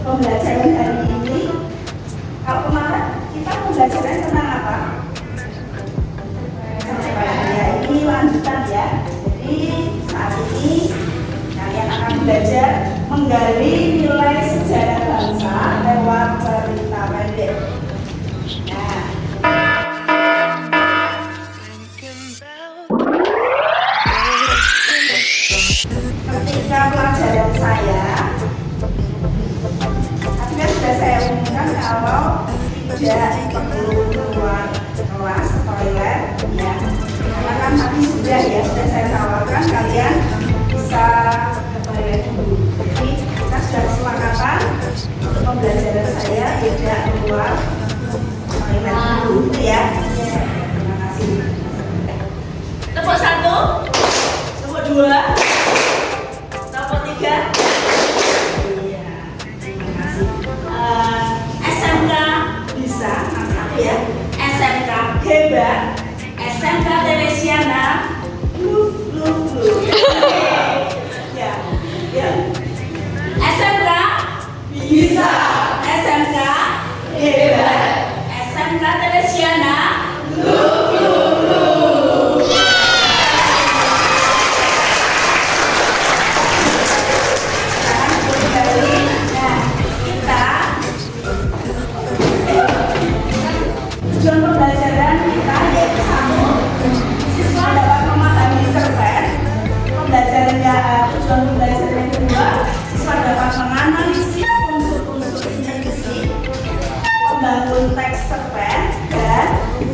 pembelajaran hari ini. Kalau kemarin kita pembelajaran tentang apa? Ya, ini lanjutan ya. Jadi saat ini kalian akan belajar menggali nilai sejarah bangsa lewat cerita pendek. Ketika pelajaran saya, tadi kan sudah saya umumkan kalau tidak perlu keluar kelas, toilet, ya. Karena kan tadi sudah saya tawarkan kalian bisa ke toilet dulu. Jadi kita sudah kesepakatan untuk pembelajaran saya tidak keluar toilet dulu, ya. Terima kasih. Tepuk 1, tepuk 2. Iya, terima kasih. SMK bisa, mantap ya. SMK hebat, SMK Teresiana, ya, ya. SMK bisa, SMK hebat, SMK Teresiana, tujuan pembelajaran kita yaitu 1, siswa dapat memahami cerpen. Tujuan pembelajaran yang kedua, siswa dapat menganalisis unsur-unsur intrinsik, membangun teks cerpen, dan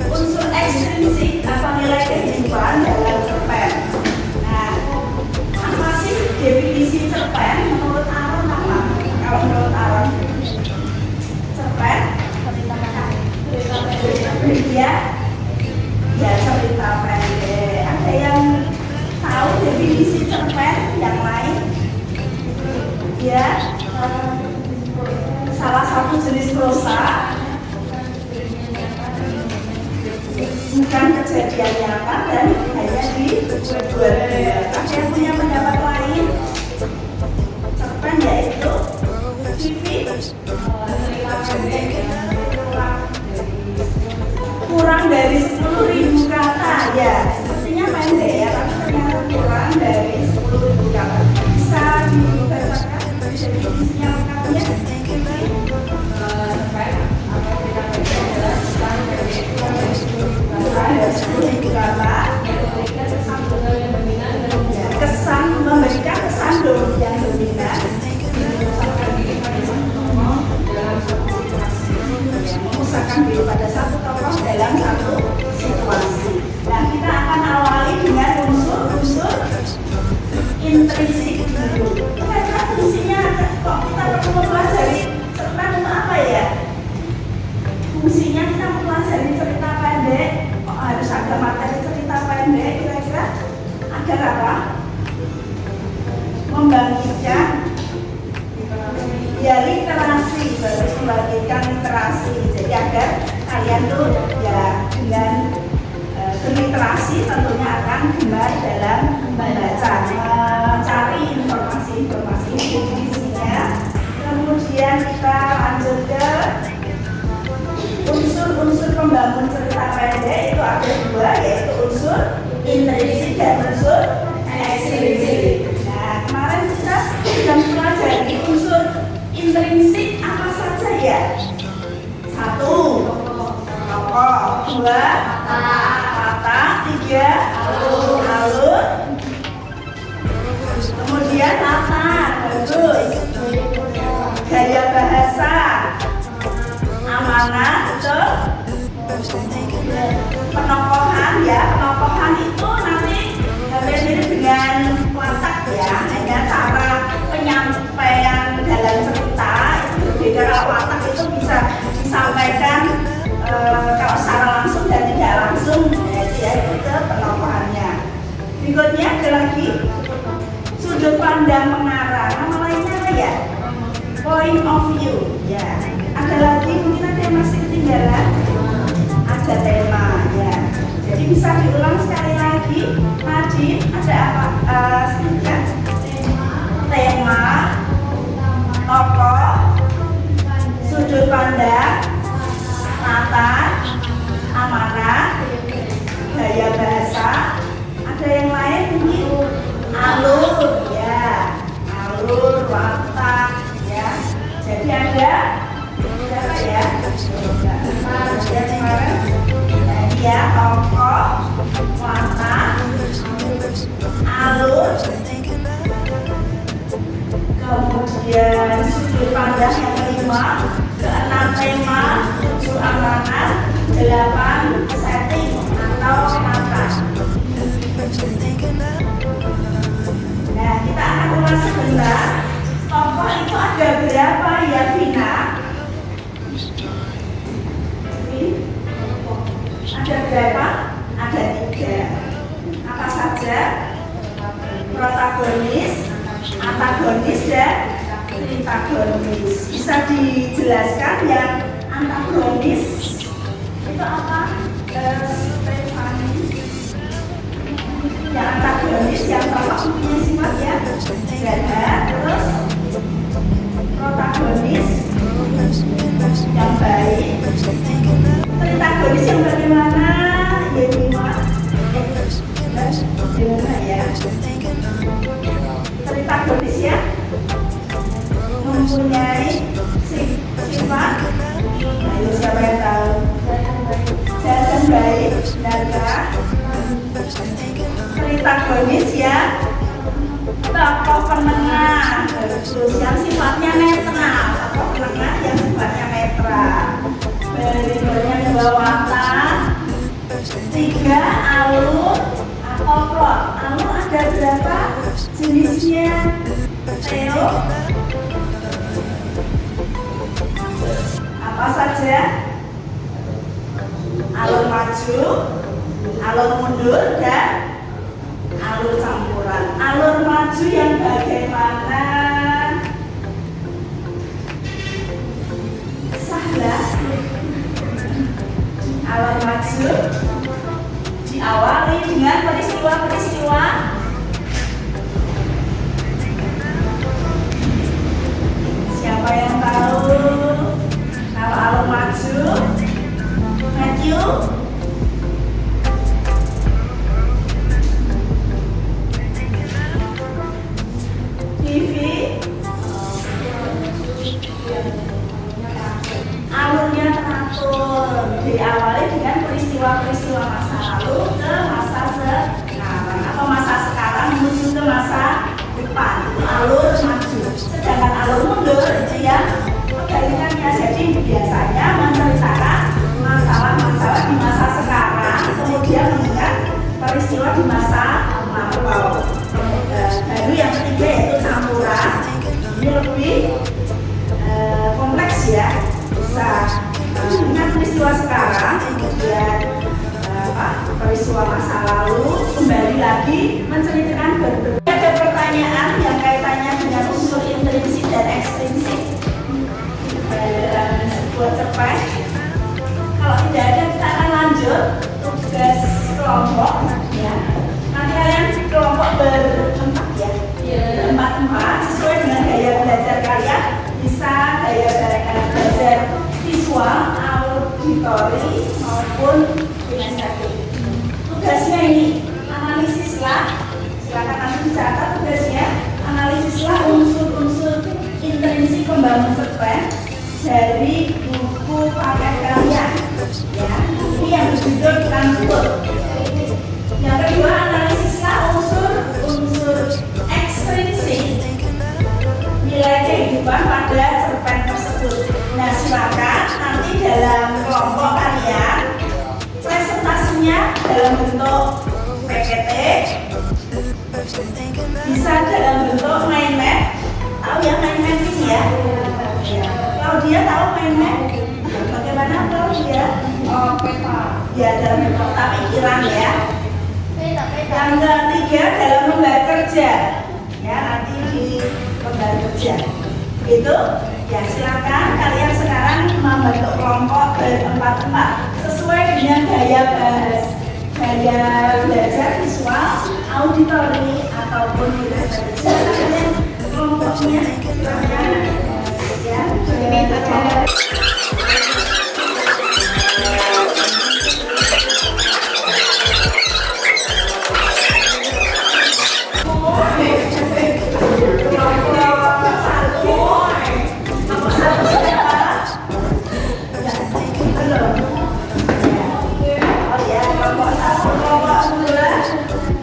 unsur ekstrinsik atau nilai kehidupan dalam cerpen. Nah, apa sih definisi cerpen menurut Aaron apa? Kalau menurut Aaron, cerpen ya cerita pendek. Ada yang tahu definisi cerpen yang lain? Ya, salah satu jenis prosa, bukan kejadian nyata dan hanya dibuat-buat. Ada yang punya pendapat lain? Cerpen yaitu kurang dari 10.000 kata, ya sepertinya pendek ya, tapi ternyata kurang dari 10.000 kata. Bisa dibacakan definisinya lengkapnya? Kurang dari 10.000 kata, kesan memberikan kesan yang dominan, memusatkan diri pada satu tokoh dalam satu situasi. Nah, kita akan awali dengan unsur-unsur intrinsik dulu. Kira-kira fungsinya kok kita perlu mempelajari cerpen untuk apa ya? Fungsinya kita mempelajari cerita pendek, kok harus ada materi cerita pendek? Kira-kira agar apa? Membangkitkan ya literasi, membangkitkan literasi. Jadi agar kalian tuh ya dengan berliterasi tentunya akan gemar dalam membaca, mencari informasi-informasi definisinya. Kemudian kita lanjut ke unsur-unsur pembangun cerita pendek. Itu ada 2, yaitu unsur intrinsik dan unsur ekstrinsik. Nah, kemarin kita sudah mempelajari unsur intrinsik apa saja ya? 1, tokoh. 2, kata. 3, alur. Kemudian latar, bagus. Gaya bahasa, amanah, betul. Penokohan ya, penokohan itu nanti hampir mirip dengan watak ya, hanya cara penyampaian dalam cerita itu berbeda. Kalau watak itu bisa disampaikan kalau secara langsung dan tidak langsung, ya itu penokohannya. Berikutnya ada lagi sudut pandang mengarah, nama lainnya apa ya? Point of view ya. Ada lagi, mungkin ada yang masih ketinggalan, ada tema ya. Jadi bisa diulang sekali lagi. Tadi ada apa? Tema, tokoh, kemudian sudut pandang yang kelima, keenam tema, tujuh amanat, delapan setting atau mata. Nah, kita akan ulas sebentar. Tokoh itu ada berapa ya, Vina? Ada berapa? Ada 3. Apa saja? Protagonis, antagonis, dan antagonis. Bisa dijelaskan yang antagonis itu apa? Stefani. Yang antagonis yang tokoh punya sifat ya jahat, terus protagonis yang baik, antagonis yang bagaimana? Ya gimana? Gimana ya? Antagonis ya mempunyai sifat, ayo siapa yang tahu? Jahat baik, benarkah? Antagonis ya tokoh penengah, terus yang sifatnya netral, tokoh penengah yang sifatnya netral. Berikutnya 2 watak, 3 alur atau plot. Alur ada berapa jenisnya? Theo, apa saja? Alur maju, alur mundur, dan alur campuran. Alur maju yang bagaimana? Sahlah. Alur maju diawali dengan peristiwa-peristiwa siapa yang tahu? Kalau alur maju, Matthew, TV, alurnya teratur, diawali dengan peristiwa-peristiwa masa lalu ke masa sekarang atau masa sekarang menuju ke masa depan. Itu alur maju. Sedangkan alur mundur itu yang kebalikannya. Jadi biasanya menceritakan masalah-masalah di masa sekarang, kemudian mengingat peristiwa di masa lampau. Baru yang ketiga yaitu campuran. Ini lebih kompleks ya, bisa mengingat peristiwa sekarang, kemudian peristiwa masa lalu, kembali lagi menceritakan berbagai. Ada pertanyaan yang kaitannya dengan unsur intrinsik dan ekstrinsik dalam sebuah cerpen. Kalau tidak ada, kita akan lanjut tugas kelompok ya. Nanti kalian kelompok berempat ya, berempat-empat sesuai dengan gaya belajar kalian. Bisa gaya belajar visual, auditori maupun kinestetik. Tugasnya ini analisislah, silakan nanti dicatat tugasnya. Analisislah unsur-unsur intrinsik pembangun cerpen dari buku paket kalian ya. Ini yang berjudul Transfer. Yang kedua, analisislah unsur ekstrinsik nilai kehidupan pada cerpen tersebut. Nah, silakan nanti dalam kelompok kalian presentasinya dalam bentuk PPT, bisa dalam bentuk mind map. Tahu ya mind map ini ya? Kalau dia tahu mind map, bagaimana kalau dia? Oh, peta. Ya dalam bentuk peta pikiran ya. Yang ketiga dalam lembar kerja. Ya nanti di lembar kerja. Begitu? Ya silakan kalian sekarang membentuk kelompok berempat-empat sesuai dengan gaya belajar visual, auditori ataupun kinestetik. Silakan kelompoknya silakan ya.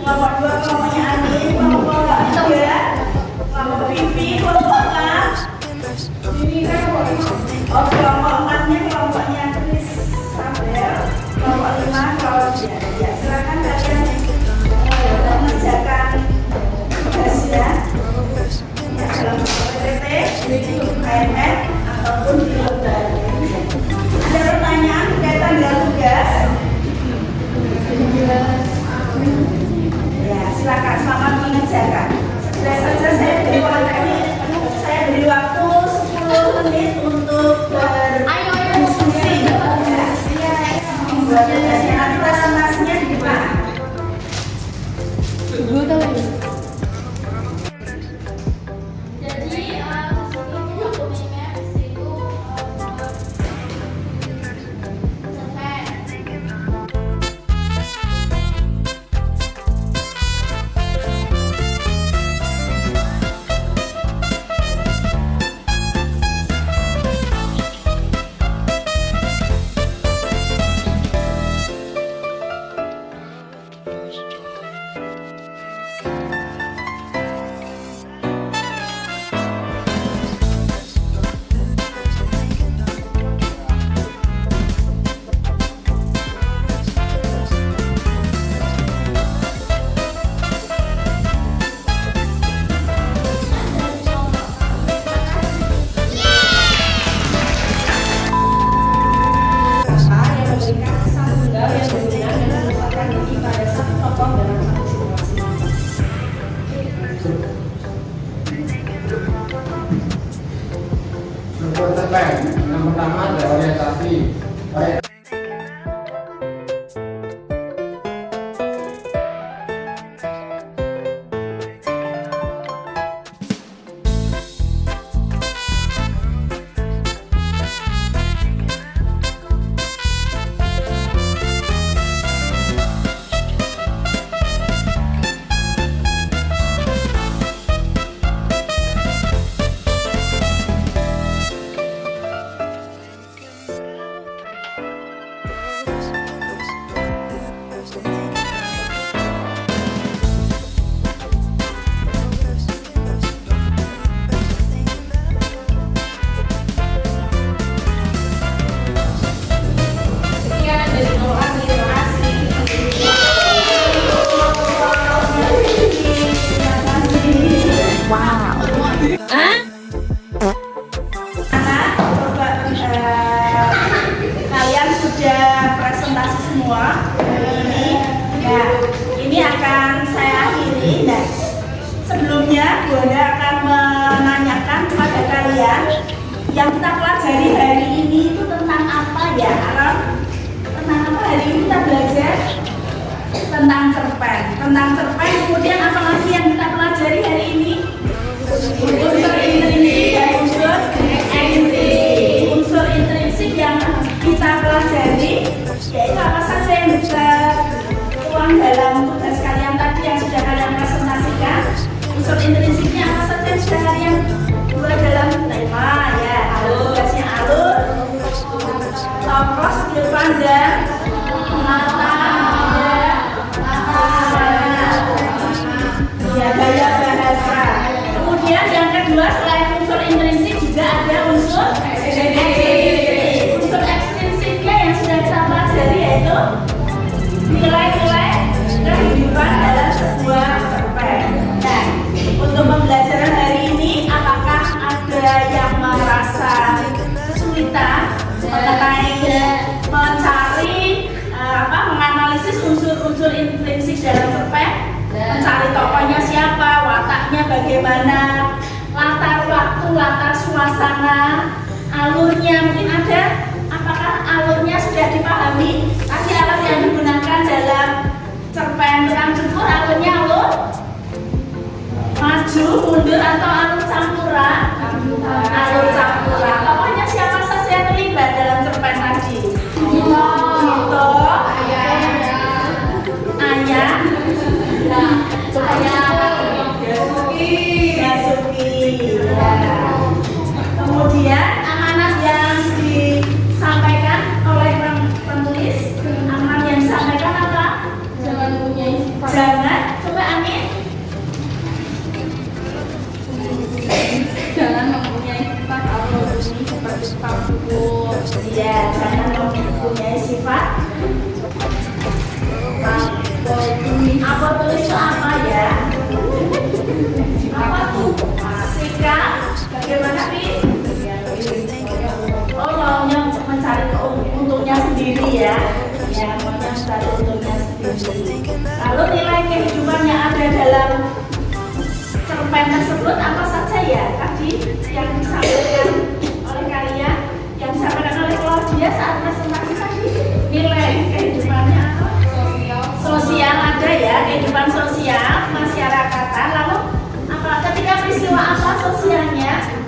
Kelompok 2 kelompoknya Ani, kelompok 3 kelompok Vivi, kelompok 4 baik di KMR ataupun di lembaga. Ada pertanyaan berkaitan dengan tugas? Ya, silakan selamat mengerjakan. Sudah saja saya beri waktu 10 menit untuk berdiskusi. Nanti presentasinya di depan. Yang pertama ada orientasi. Kalian sudah presentasi semua ini. Nah, ini akan saya akhiri. Nah, sebelumnya Bu Anda akan menanyakan kepada kalian yang kita pelajari hari ini itu tentang apa ya? Tentang apa hari ini kita belajar? Tentang cerpen. Tentang cerpen, kemudian apa lagi yang kita pelajari hari ini? Unsur intrinsik dan unsur ekstrinsik. Unsur intrinsik yang kita pelajari yaitu apa saja yang bisa tuang dalam tugas kalian tadi yang sudah kalian presentasikan. Unsur intrinsiknya apa saja yang sudah kalian buat dalam tema ya. Tugasnya alur, tokoh, sudut pandang, mata, ya gaya bahasa. Kemudian yang kedua selain unsur intrinsik juga ada unsur ekstrinsik. Unsur ekstrinsiknya yang sudah kita pelajari yaitu nilai-nilai kehidupan dalam sebuah cerpen. Nah, untuk pembelajaran hari ini apakah ada yang merasa kesulitan mengenai mencari menganalisis unsur-unsur intrinsik dalam cerpen? Mencari tokohnya siapa, wataknya bagaimana, latar waktu, latar suasana, alurnya mungkin ada. Apakah alurnya sudah dipahami? Tadi alur yang digunakan dalam cerpen Tukang Cukur, alurnya alur maju, mundur atau alur campuran? Alur campuran. Tokohnya siapa saja yang terlibat dalam cerpen tadi? Gito, Ayah, Basuki. Kemudian amanat yang disampaikan oleh penulis, amanat yang disampaikan apa? Jangan, coba Amin. Jangan mempunyai sifat autonomi seperti tukang cukur. Ya, jangan mempunyai sifat apa tulis itu apa ya? Apa tuh? Sikap Bagaimana, Pi? Oh, maunya mencari untungnya sendiri ya. Ya, maunya mencari untungnya sendiri. Lalu nilai kehidupan yang ada dalam cerpen tersebut apa saja ya? Tadi yang disampaikan oleh kalian, yang disampaikan oleh Claudia saat presentasi tadi, nilai kehidupannya apa? Sosial ada ya, kehidupan sosial, masyarakatan. Lalu apa? Ketika peristiwa apa sosialnya?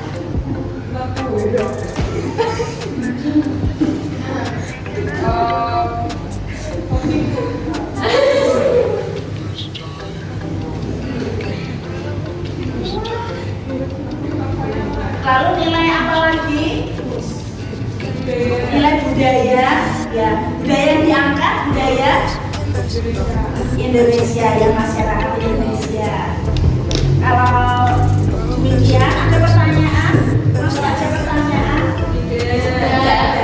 Lalu nilai apa lagi? Nilai budaya, ya budaya yang diangkat, budaya Indonesia ya, masyarakat Indonesia. Kalau demikian ada pertanyaan? Masih ada pertanyaan?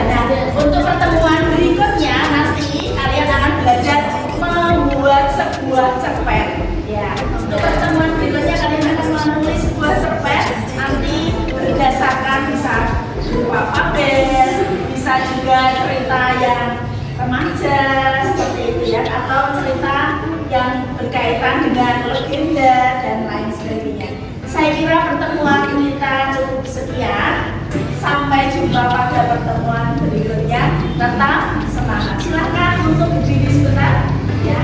Nah, untuk pertemuan berikutnya nanti kalian akan belajar membuat sebuah cerpen. Ya, untuk pertemuan berikutnya kalian akan menulis sebuah cerpen nanti berdasarkan bisa berupa fabel, bisa juga cerita yang remaja seperti itu ya, atau cerita yang berkaitan dengan legenda dan lain sebagainya. Saya kira pertemuan kita cukup sekian. Sampai jumpa pada pertemuan berikutnya. Tetap semangat. Silakan untuk berdiri sebentar ya.